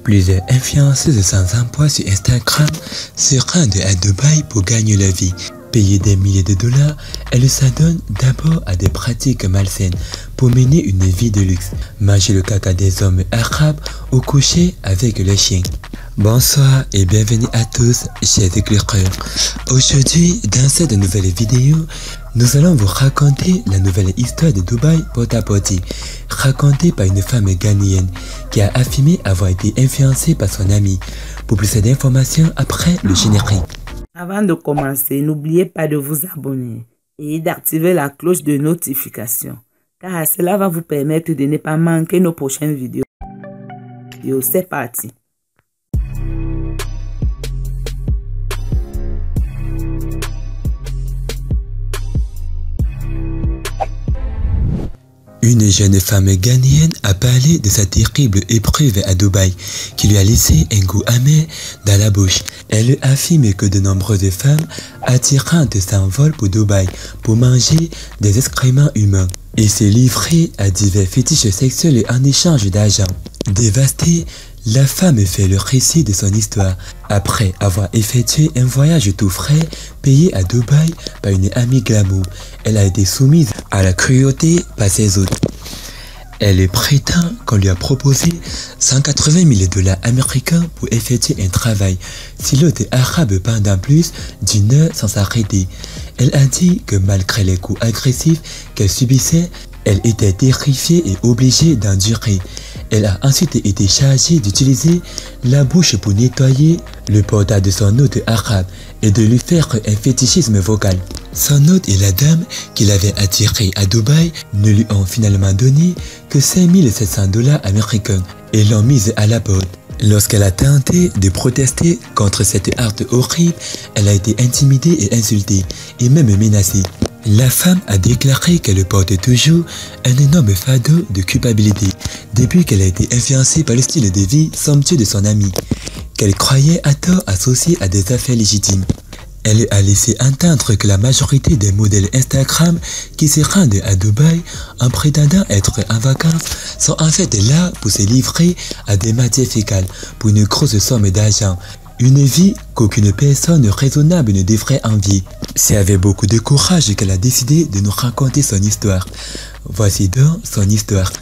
Plusieurs influenceuses sans emploi sur Instagram se rendent à Dubaï pour gagner leur vie. Payées des milliers de dollars, elles s'adonnent d'abord à des pratiques malsaines pour mener une vie de luxe. Manger le caca des hommes arabes au coucher avec les chiens. Bonsoir et bienvenue à tous, chers éclaireurs. Aujourd'hui, dans cette nouvelle vidéo, nous allons vous raconter la nouvelle histoire de Dubaï porte-à-porte, racontée par une femme ghanéenne qui a affirmé avoir été influencée par son ami. Pour plus d'informations après le générique. Avant de commencer, n'oubliez pas de vous abonner et d'activer la cloche de notification, car cela va vous permettre de ne pas manquer nos prochaines vidéos. C'est parti. Une jeune femme ghanéenne a parlé de sa terrible épreuve à Dubaï qui lui a laissé un goût amer dans la bouche. Elle affirme que de nombreuses femmes attirantes s'envolent pour Dubaï pour manger des excréments humains et se livrer à divers fétiches sexuels en échange d'argent. Dévastée, la femme fait le récit de son histoire après avoir effectué un voyage tout frais payé à Dubaï par une amie glamour. Elle a été soumise à la cruauté par ses hôtes. Elle prétend qu'on lui a proposé 180 000 dollars américains pour effectuer un travail sur l'hôte arabe pendant plus d'une heure sans s'arrêter. Elle a dit que malgré les coups agressifs qu'elle subissait, elle était terrifiée et obligée d'endurer. Elle a ensuite été chargée d'utiliser la bouche pour nettoyer le portail de son hôte arabe et de lui faire un fétichisme vocal. Son hôte et la dame qui l'avait attiré à Dubaï ne lui ont finalement donné que 5 700 dollars américains et l'ont mise à la porte. Lorsqu'elle a tenté de protester contre cette acte horrible, elle a été intimidée et insultée et même menacée. La femme a déclaré qu'elle porte toujours un énorme fardeau de culpabilité depuis qu'elle a été influencée par le style de vie somptueux de son ami, qu'elle croyait à tort associé à des affaires légitimes. Elle a laissé entendre que la majorité des modèles Instagram qui se rendent à Dubaï en prétendant être en vacances sont en fait là pour se livrer à des matières fécales pour une grosse somme d'argent. Une vie qu'aucune personne raisonnable ne devrait envier. C'est avec beaucoup de courage qu'elle a décidé de nous raconter son histoire. Voici donc son histoire.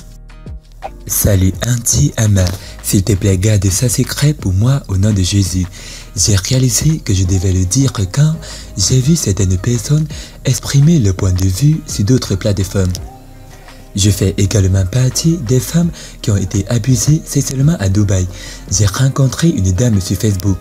Salut Auntie Ama, s'il te plaît garde ça secret pour moi au nom de Jésus. J'ai réalisé que je devais le dire quand j'ai vu certaines personnes exprimer leur point de vue sur d'autres plateformes. Je fais également partie des femmes qui ont été abusées sexuellement à Dubaï. J'ai rencontré une dame sur Facebook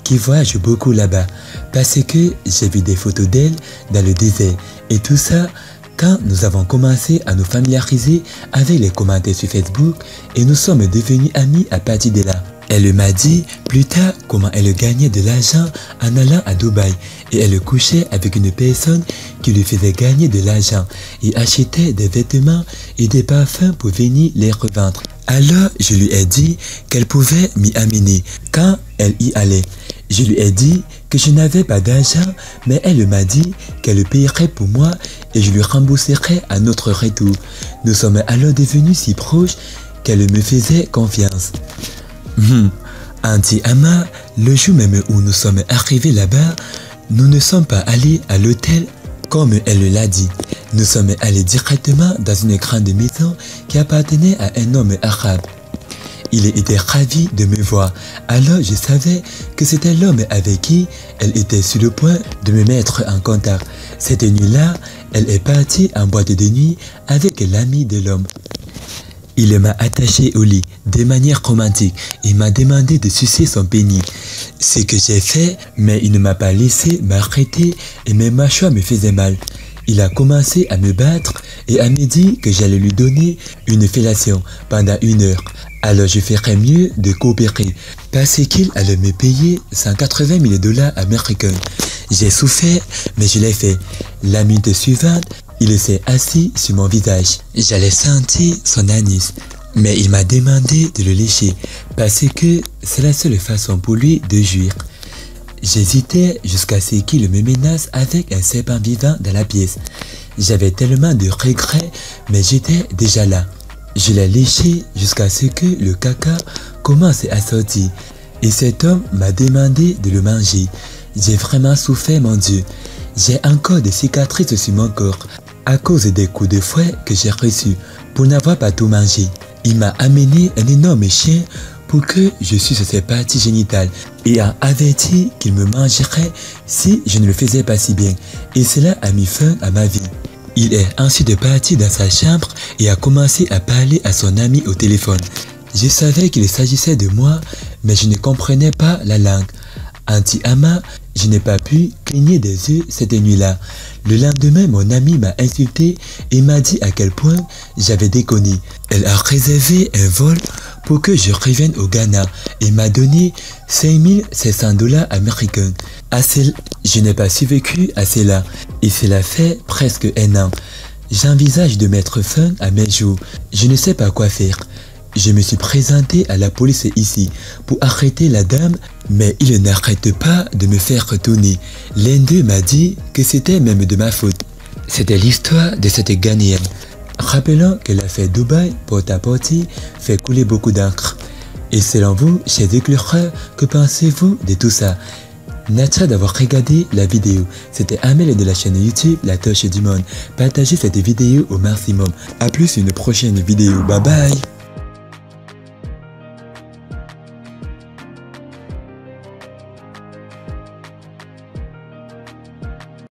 qui voyage beaucoup là-bas parce que j'ai vu des photos d'elle dans le désert et tout ça quand nous avons commencé à nous familiariser avec les commentaires sur Facebook et nous sommes devenus amis à partir de là. Elle m'a dit plus tard comment elle gagnait de l'argent en allant à Dubaï et elle couchait avec une personne qui lui faisait gagner de l'argent et achetait des vêtements et des parfums pour venir les revendre. Alors je lui ai dit qu'elle pouvait m'y amener quand elle y allait. Je lui ai dit que je n'avais pas d'argent mais elle m'a dit qu'elle payerait pour moi et je lui rembourserais à notre retour. Nous sommes alors devenus si proches qu'elle me faisait confiance. Auntie Ama, le jour même où nous sommes arrivés là-bas, nous ne sommes pas allés à l'hôtel comme elle l'a dit. Nous sommes allés directement dans une grande maison qui appartenait à un homme arabe. Il était ravi de me voir, alors je savais que c'était l'homme avec qui elle était sur le point de me mettre en contact. Cette nuit-là, elle est partie en boîte de nuit avec l'ami de l'homme. Il m'a attaché au lit de manière romantique et m'a demandé de sucer son pénis. Ce que j'ai fait, mais il ne m'a pas laissé m'arrêter et mes mâchoires me faisaient mal. Il a commencé à me battre et à me dire que j'allais lui donner une fellation pendant 1 heure. Alors je ferais mieux de coopérer parce qu'il allait me payer 180 000 dollars américains. J'ai souffert, mais je l'ai fait. La minute suivante, il s'est assis sur mon visage. J'allais sentir son anis, mais il m'a demandé de le lécher parce que c'est la seule façon pour lui de jouir. J'hésitais jusqu'à ce qu'il me menace avec un serpent vivant dans la pièce. J'avais tellement de regrets, mais j'étais déjà là. Je l'ai léché jusqu'à ce que le caca commence à sortir. Et cet homme m'a demandé de le manger. J'ai vraiment souffert, mon Dieu. J'ai encore des cicatrices sur mon corps à cause des coups de fouet que j'ai reçus pour n'avoir pas tout mangé. Il m'a amené un énorme chien pour que je suce ses parties génitales et a averti qu'il me mangerait si je ne le faisais pas si bien. Et cela a mis fin à ma vie. Il est ensuite parti dans sa chambre et a commencé à parler à son ami au téléphone. Je savais qu'il s'agissait de moi, mais je ne comprenais pas la langue. Anti-ama, je n'ai pas pu cligner des yeux cette nuit-là. Le lendemain, mon ami m'a insulté et m'a dit à quel point j'avais déconné. Elle a réservé un vol pour que je revienne au Ghana et m'a donné 5700 $ américains. Je n'ai pas survécu à cela et cela fait presque un an. J'envisage de mettre fin à mes jours. Je ne sais pas quoi faire. Je me suis présenté à la police ici pour arrêter la dame, mais ils n'arrêtent pas de me faire retourner. L'un d'eux m'a dit que c'était même de ma faute. C'était l'histoire de cette Ghanéenne. Rappelons que l'affaire Dubaï porte-à-porte fait couler beaucoup d'encre. Et selon vous, chers éclaireurs, que pensez-vous de tout ça? Merci d'avoir regardé la vidéo. C'était Amel de la chaîne YouTube La Torche du Monde. Partagez cette vidéo au maximum. A plus une prochaine vidéo. Bye bye.